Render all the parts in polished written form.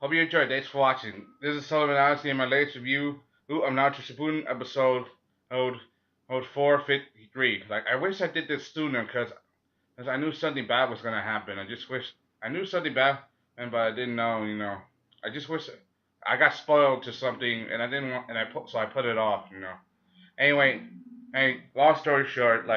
Hope you enjoyed. Thanks for watching. This is Sullivan Honestly in my latest review of Naruto Shippuden episode 453. Like, I wish I did this sooner because I knew something bad was gonna happen. I just wish I knew something bad, but I didn't know. I just wish I got spoiled to something, and I didn't want, and I put it off. Anyway, hey, long story short,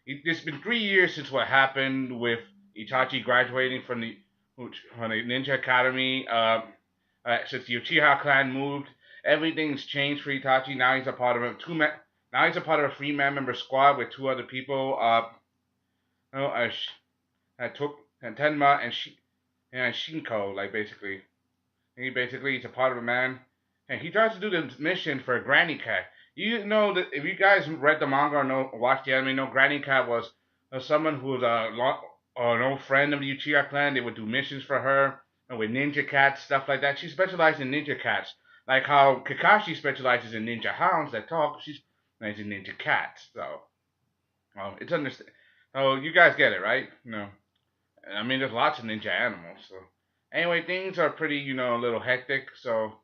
it's been 3 years since what happened with Itachi graduating from the Ninja Academy. Since the Uchiha clan moved, everything's changed for Itachi. Now he's a part of a two man. Now he's a part of a three-man member squad with two other people. You know, took and Tenma and Shinko. Like he's a part of a man, and he tries to do the mission for Granny Cat. You know that if you guys read the manga or watched the anime, you know Granny Cat was someone who was an old friend of the Uchiha clan. They would do missions for her and with ninja cats, stuff like that. She specialized in ninja cats, like how Kakashi specializes in ninja hounds that talk. She's specializes in ninja cats. So, it's understand. Oh, you guys get it, right? No, I mean there's lots of ninja animals. So, anyway, things are pretty, a little hectic. So,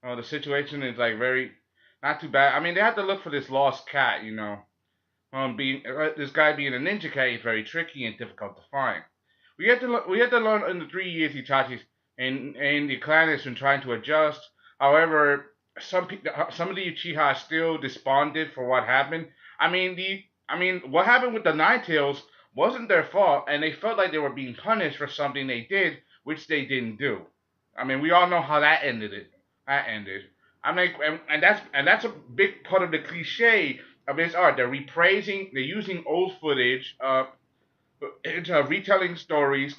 the situation is like very not too bad. I mean, they have to look for this lost cat. Being this guy being a ninja cat is very tricky and difficult to find. We had to learn in the 3 years Itachi's and the clan has been trying to adjust. However, some of the Uchiha are still despondent for what happened. What happened with the Nine Tails wasn't their fault, and they felt like they were being punished for something they did, which they didn't do. I mean, we all know how that ended. That ended. And that's a big part of the cliche of this art. They're using old footage, into retelling stories,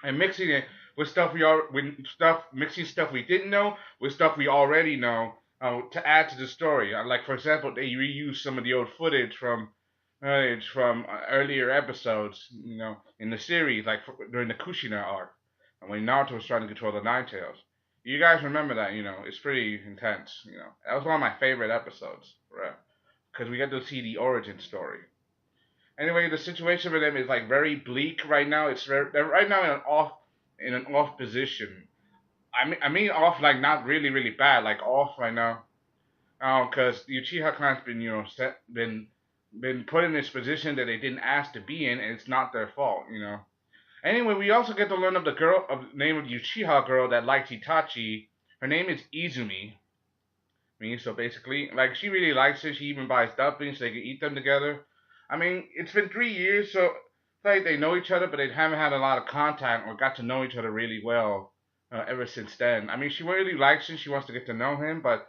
and mixing it mixing stuff we didn't know with stuff we already know, to add to the story. Like for example, they reuse some of the old footage from earlier episodes, in the series, like during the Kushina arc, when Naruto was trying to control the Nine Tails. You guys remember that? It's pretty intense. That was one of my favorite episodes, right? Because we get to see the origin story. Anyway, the situation for them is like very bleak right now. They're right now in an off position. I mean off, like not really really bad, like off right now. Because the Uchiha clan's been been put in this position that they didn't ask to be in, and it's not their fault. Anyway, we also get to learn of the name of the Uchiha girl that likes Itachi. Her name is Izumi. So basically, like she really likes it. She even buys dumplings so they can eat them together. I mean, it's been 3 years, so it's like they know each other, but they haven't had a lot of contact or got to know each other really well, ever since then. I mean, she really likes him. She wants to get to know him, but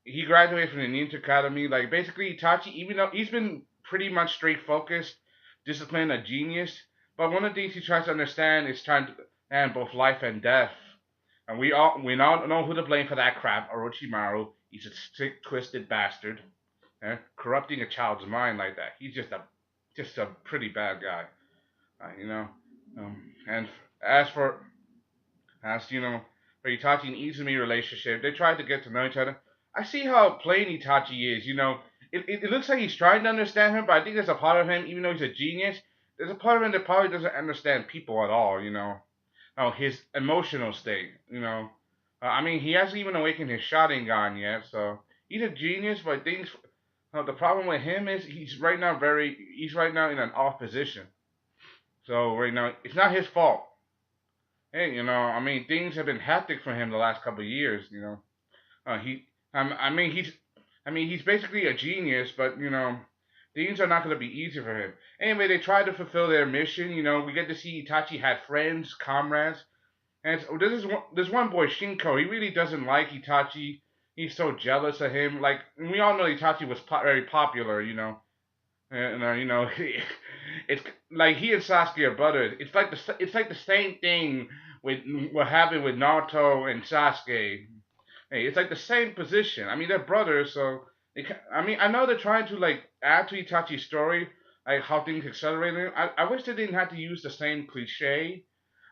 he graduated from the Ninja Academy. Like basically, Itachi, even though he's been pretty much straight focused, disciplined, a genius, but one of the things he tries to understand is trying to understand both life and death. And we all know who to blame for that crap. Orochimaru. He's a sick, twisted bastard, corrupting a child's mind like that. He's just a pretty bad guy, uh, you know. And as for for Itachi and Izumi relationship, they tried to get to know each other. I see how plain Itachi is. It looks like he's trying to understand him, but I think there's a part of him, even though he's a genius, there's a part of him that probably doesn't understand people at all. His emotional state. I mean, he hasn't even awakened his Sharingan yet, so he's a genius. But things, the problem with him is he's right now in an off position. So right now, it's not his fault. Hey, I mean, things have been hectic for him the last couple of years. He, I mean, he's basically a genius, but things are not going to be easy for him. Anyway, they try to fulfill their mission. We get to see Itachi had friends, comrades, and this one boy Shinko. He really doesn't like Itachi. He's so jealous of him. Like we all know, Itachi was very popular. And it's like he and Sasuke are brothers. It's like the same thing with what happened with Naruto and Sasuke. Hey, it's like the same position. I mean, they're brothers, so I mean, I know they're trying to like add to Itachi's story, like how things accelerated. I wish they didn't have to use the same cliche.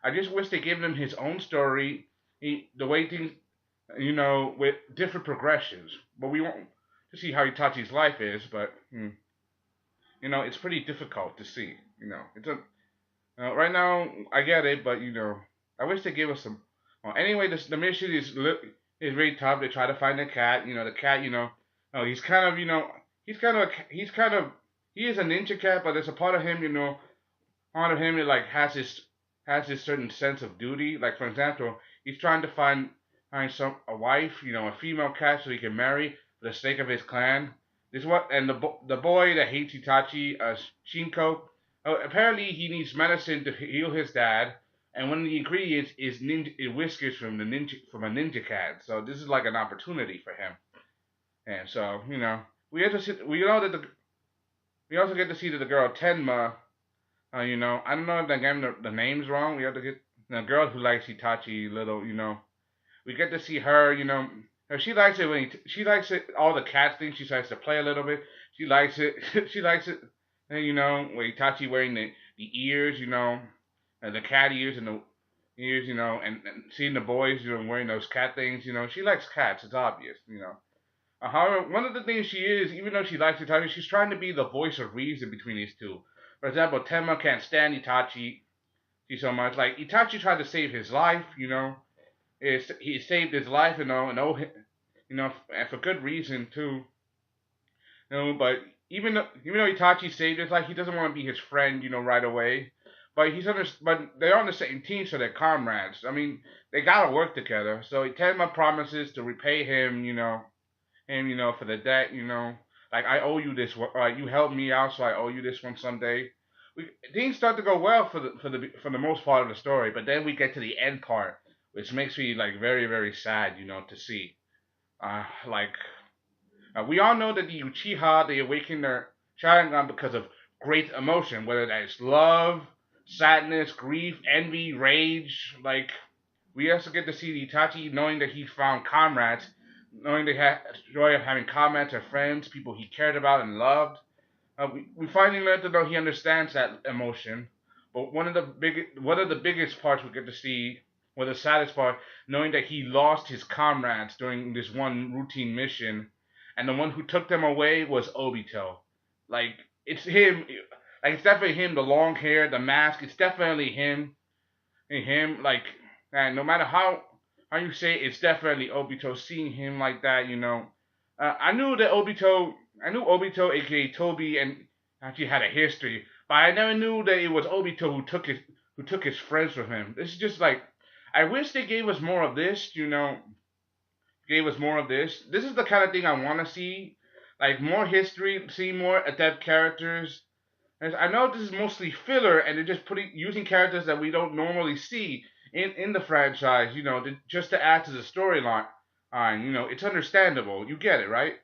I just wish they gave him his own story, the way things, with different progressions. But we won't to see how Itachi's life is, but it's pretty difficult to see. It's a Right now, I get it, but I wish they gave us some. Anyway, the mission is really tough. They try to find the cat. The cat. He's kind of, he is a ninja cat, but there's a part of him, part of him that like has this certain sense of duty. Like for example, he's trying to find a wife, a female cat, so he can marry for the sake of his clan. This what and the boy that hates Itachi, Shinko. Apparently, he needs medicine to heal his dad, and one of the ingredients is whiskers from a ninja cat. So this is like an opportunity for him. And so we get to see, we know that we also get to see that the girl Tenma. I don't know if I gave the names wrong. We have to get the girl who likes Itachi little. We get to see her. She likes it she likes it all the cat things. She likes to play a little bit. She likes it. She likes it. And with Itachi wearing the ears, and the cat ears and the ears, and seeing the boys, wearing those cat things, she likes cats. It's obvious. However, one of the things she is, even though she likes Itachi, she's trying to be the voice of reason between these two. For example, Tenma can't stand Itachi so much. Like Itachi tried to save his life, he saved his life, and for good reason too. But even though Itachi saved his life, he doesn't want to be his friend, right away. But they're on the same team, so they're comrades. I mean, they gotta work together. So Tenma promises to repay him, for the debt, like I owe you this. You helped me out, so I owe you this one someday. Things start to go well for the most part of the story, but then we get to the end part, which makes me like very very sad, to see. Like we all know that the Uchiha they awaken their Sharingan because of great emotion, whether that is love, sadness, grief, envy, rage. Like we also get to see Itachi knowing that he found comrades, knowing they had joy of having comrades or friends, people he cared about and loved. We finally learn to know he understands that emotion. But one of the biggest parts we get to see, or the saddest part, knowing that he lost his comrades during this one routine mission, and the one who took them away was Obito. Like it's him, like it's definitely him. The long hair, the mask, it's definitely him. Like, and no matter how you say it, it's definitely Obito. Seeing him like that, I knew Obito, aka Toby, and actually had a history, but I never knew that it was Obito who took his friends with him. This is just like, I wish they gave us more of this. Gave us more of this. This is the kind of thing I want to see, like more history, see more adept characters. And I know this is mostly filler, and they're just using characters that we don't normally see in the franchise. Just to add to the storyline. It's understandable. You get it, right?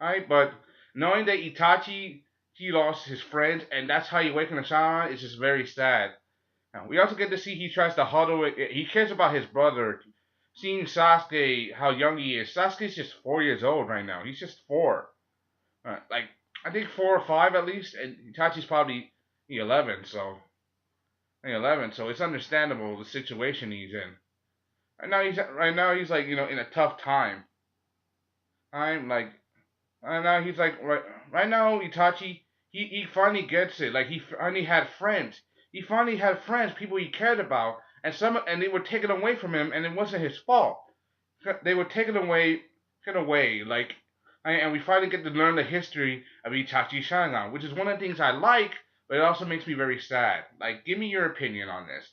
Alright, but knowing that Itachi he lost his friends and that's how he awakened the Sharingan is just very sad. Now, we also get to see he tries to huddle it. He cares about his brother. Seeing Sasuke, how young he is. Sasuke's just 4 years old right now. He's just 4. Like I think 4 or 5 at least, and Itachi's probably 11. So 11. So it's understandable the situation he's in. Right now he's like in a tough time. I'm like and now he's like right now Itachi he finally gets it. Like he finally had friends. He finally had friends, people he cared about, and they were taken away from him, and it wasn't his fault. They were taken away. Like, and we finally get to learn the history of Itachi Sharingan, which is one of the things I like, but it also makes me very sad. Like, give me your opinion on this.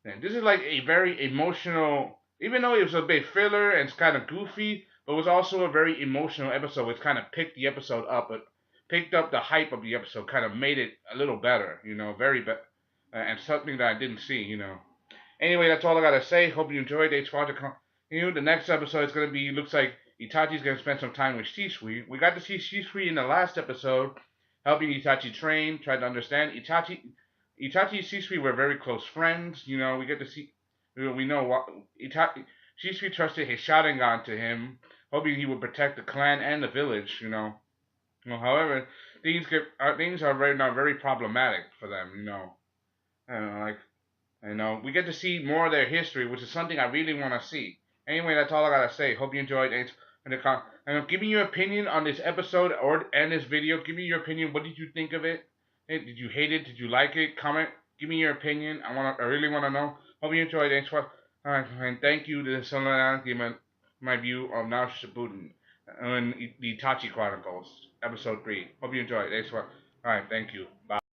And this is like a very emotional, even though it was a bit filler and it's kind of goofy, but it was also a very emotional episode, which kind of picked the episode up, but picked up the hype of the episode, kind of made it a little better, very better, and something that I didn't see. Anyway, that's all I gotta say. Hope you enjoyed H Project. The next episode is gonna be, looks like Itachi's gonna spend some time with Shisui. We got to see Shisui in the last episode, helping Itachi train, trying to understand. Itachi and Shisui were very close friends. We get to see, we know what Shisui trusted his Sharingan to him, hoping he would protect the clan and the village. However, things are very problematic for them. We get to see more of their history, which is something I really want to see. Anyway, that's all I gotta say. Hope you enjoyed. And give me your opinion on this episode and this video. Give me your opinion. What did you think of it? Hey, did you hate it? Did you like it? Comment Give me your opinion. I really wanna know. Hope you enjoyed. Thanks for and thank you to Someone gave my view of Naruto Shippuden and the Itachi Chronicles, episode 3. Hope you enjoyed. Thanks for. Alright, thank you. Bye.